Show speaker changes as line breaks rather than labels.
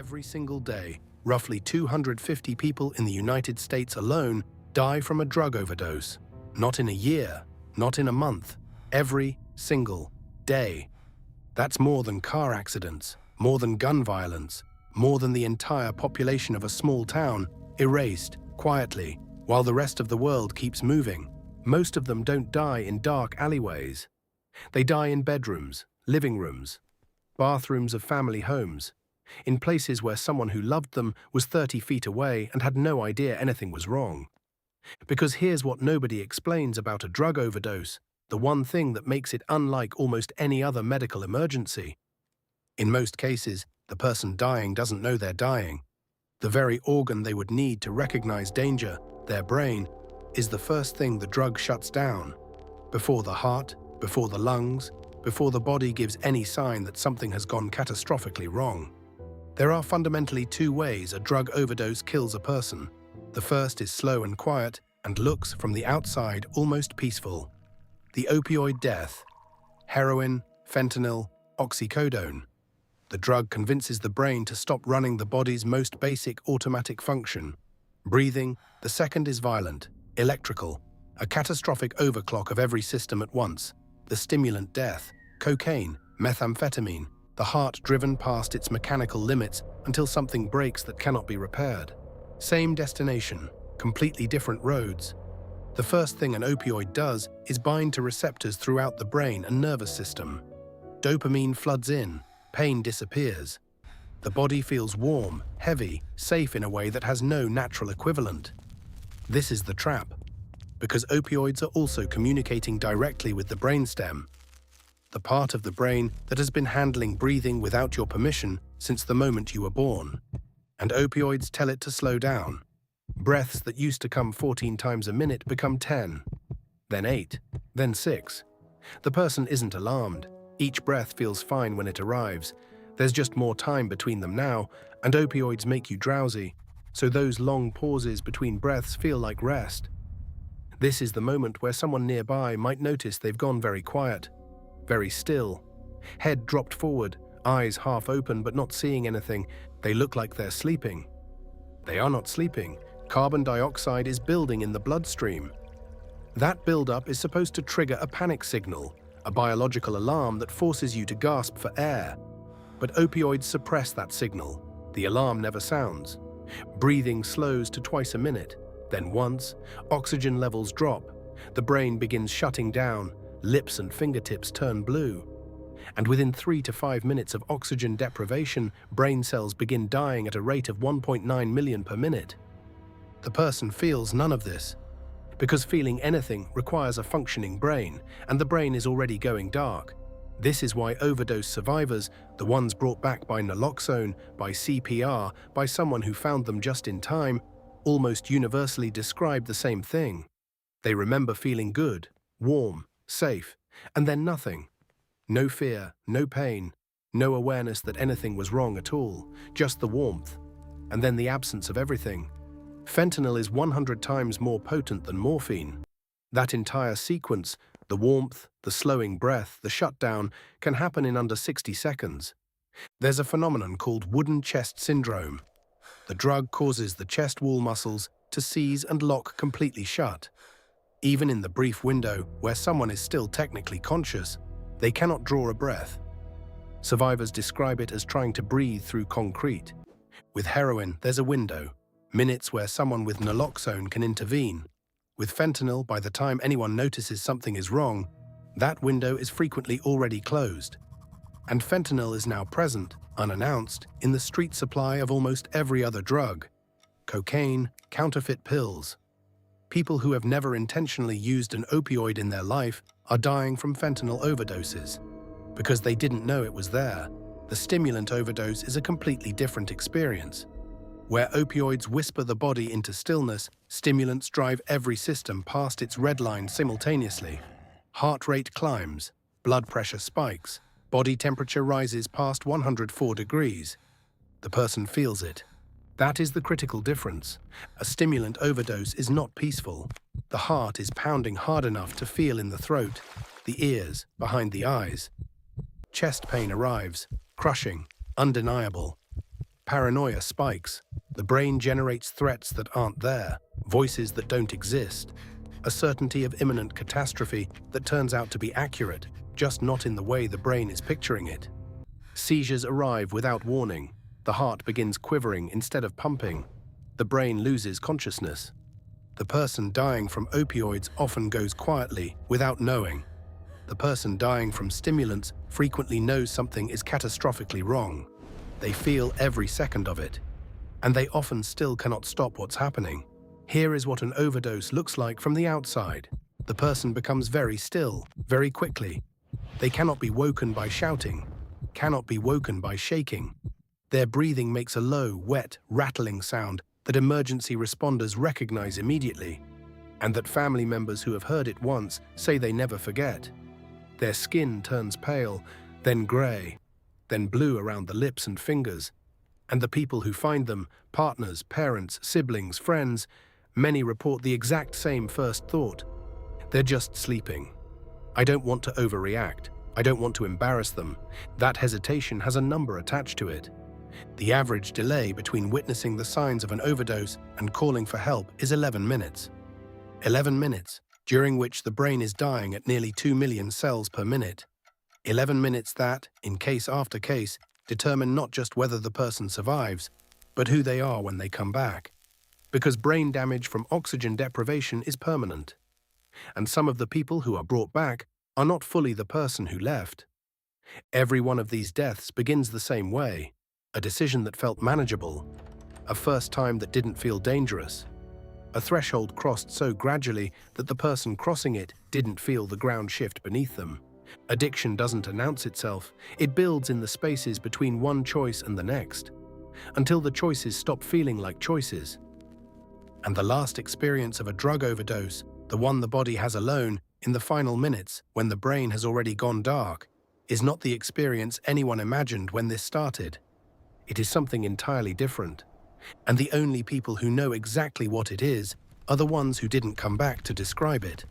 Every single day, roughly 250 people in the United States alone die from a drug overdose. Not in a year, not in a month, every single day. That's more than car accidents, more than gun violence, more than the entire population of a small town, erased, quietly, while the rest of the world keeps moving. Most of them don't die in dark alleyways. They die in bedrooms, living rooms, bathrooms of family homes, in places where someone who loved them was 30 feet away and had no idea anything was wrong. Because here's what nobody explains about a drug overdose, the one thing that makes it unlike almost any other medical emergency. In most cases, the person dying doesn't know they're dying. The very organ they would need to recognize danger, their brain, is the first thing the drug shuts down. Before the heart, before the lungs, before the body gives any sign that something has gone catastrophically wrong. There are fundamentally two ways a drug overdose kills a person. The first is slow and quiet and looks, from the outside, almost peaceful. The opioid death. Heroin, fentanyl, oxycodone. The drug convinces the brain to stop running the body's most basic automatic function. Breathing. The second is violent, electrical, a catastrophic overclock of every system at once. The stimulant death. Cocaine, methamphetamine. The heart driven past its mechanical limits until something breaks that cannot be repaired. Same destination, completely different roads. The first thing an opioid does is bind to receptors throughout the brain and nervous system. Dopamine floods in, pain disappears. The body feels warm, heavy, safe in a way that has no natural equivalent. This is the trap, because opioids are also communicating directly with the brainstem, the part of the brain that has been handling breathing without your permission since the moment you were born. And opioids tell it to slow down. Breaths that used to come 14 times a minute become 10, then 8, then 6. The person isn't alarmed. Each breath feels fine when it arrives. There's just more time between them now, and opioids make you drowsy, so those long pauses between breaths feel like rest. This is the moment where someone nearby might notice they've gone very quiet, very still. Head dropped forward, eyes half open but not seeing anything. They look like they're sleeping. They are not sleeping. Carbon dioxide is building in the bloodstream. That buildup is supposed to trigger a panic signal, a biological alarm that forces you to gasp for air. But opioids suppress that signal. The alarm never sounds. Breathing slows to twice a minute, then once. Oxygen levels drop. The brain begins shutting down. Lips and fingertips turn blue. And within 3 to 5 minutes of oxygen deprivation, brain cells begin dying at a rate of 1.9 million per minute. The person feels none of this, because feeling anything requires a functioning brain, and the brain is already going dark. This is why overdose survivors, the ones brought back by naloxone, by CPR, by someone who found them just in time, almost universally describe the same thing. They remember feeling good, warm, safe, and then nothing. No fear, no pain, no awareness that anything was wrong at all, just the warmth, and then the absence of everything. Fentanyl is 100 times more potent than morphine. That entire sequence, the warmth, the slowing breath, the shutdown, can happen in under 60 seconds. There's a phenomenon called wooden chest syndrome. The drug causes the chest wall muscles to seize and lock completely shut. Even in the brief window where someone is still technically conscious, they cannot draw a breath. Survivors describe it as trying to breathe through concrete. With heroin, there's a window, minutes where someone with naloxone can intervene. With fentanyl, by the time anyone notices something is wrong, that window is frequently already closed. And fentanyl is now present, unannounced, in the street supply of almost every other drug. Cocaine, counterfeit pills. People who have never intentionally used an opioid in their life are dying from fentanyl overdoses because they didn't know it was there. The stimulant overdose is a completely different experience. Where opioids whisper the body into stillness, stimulants drive every system past its red line simultaneously. Heart rate climbs, blood pressure spikes, body temperature rises past 104 degrees. The person feels it. That is the critical difference. A stimulant overdose is not peaceful. The heart is pounding hard enough to feel in the throat, the ears, behind the eyes. Chest pain arrives, crushing, undeniable. Paranoia spikes. The brain generates threats that aren't there, voices that don't exist, a certainty of imminent catastrophe that turns out to be accurate, just not in the way the brain is picturing it. Seizures arrive without warning. The heart begins quivering instead of pumping. The brain loses consciousness. The person dying from opioids often goes quietly, without knowing. The person dying from stimulants frequently knows something is catastrophically wrong. They feel every second of it, and they often still cannot stop what's happening. Here is what an overdose looks like from the outside. The person becomes very still, very quickly. They cannot be woken by shouting, cannot be woken by shaking. Their breathing makes a low, wet, rattling sound that emergency responders recognize immediately, and that family members who have heard it once say they never forget. Their skin turns pale, then gray, then blue around the lips and fingers. And the people who find them, partners, parents, siblings, friends, many report the exact same first thought. They're just sleeping. I don't want to overreact. I don't want to embarrass them. That hesitation has a number attached to it. The average delay between witnessing the signs of an overdose and calling for help is 11 minutes. 11 minutes, during which the brain is dying at nearly 2 million cells per minute. 11 minutes that, in case after case, determine not just whether the person survives, but who they are when they come back. Because brain damage from oxygen deprivation is permanent. And some of the people who are brought back are not fully the person who left. Every one of these deaths begins the same way. A decision that felt manageable. A first time that didn't feel dangerous. A threshold crossed so gradually that the person crossing it didn't feel the ground shift beneath them. Addiction doesn't announce itself. It builds in the spaces between one choice and the next, until the choices stop feeling like choices. And the last experience of a drug overdose, the one the body has alone, in the final minutes, when the brain has already gone dark, is not the experience anyone imagined when this started. It is something entirely different. And the only people who know exactly what it is are the ones who didn't come back to describe it.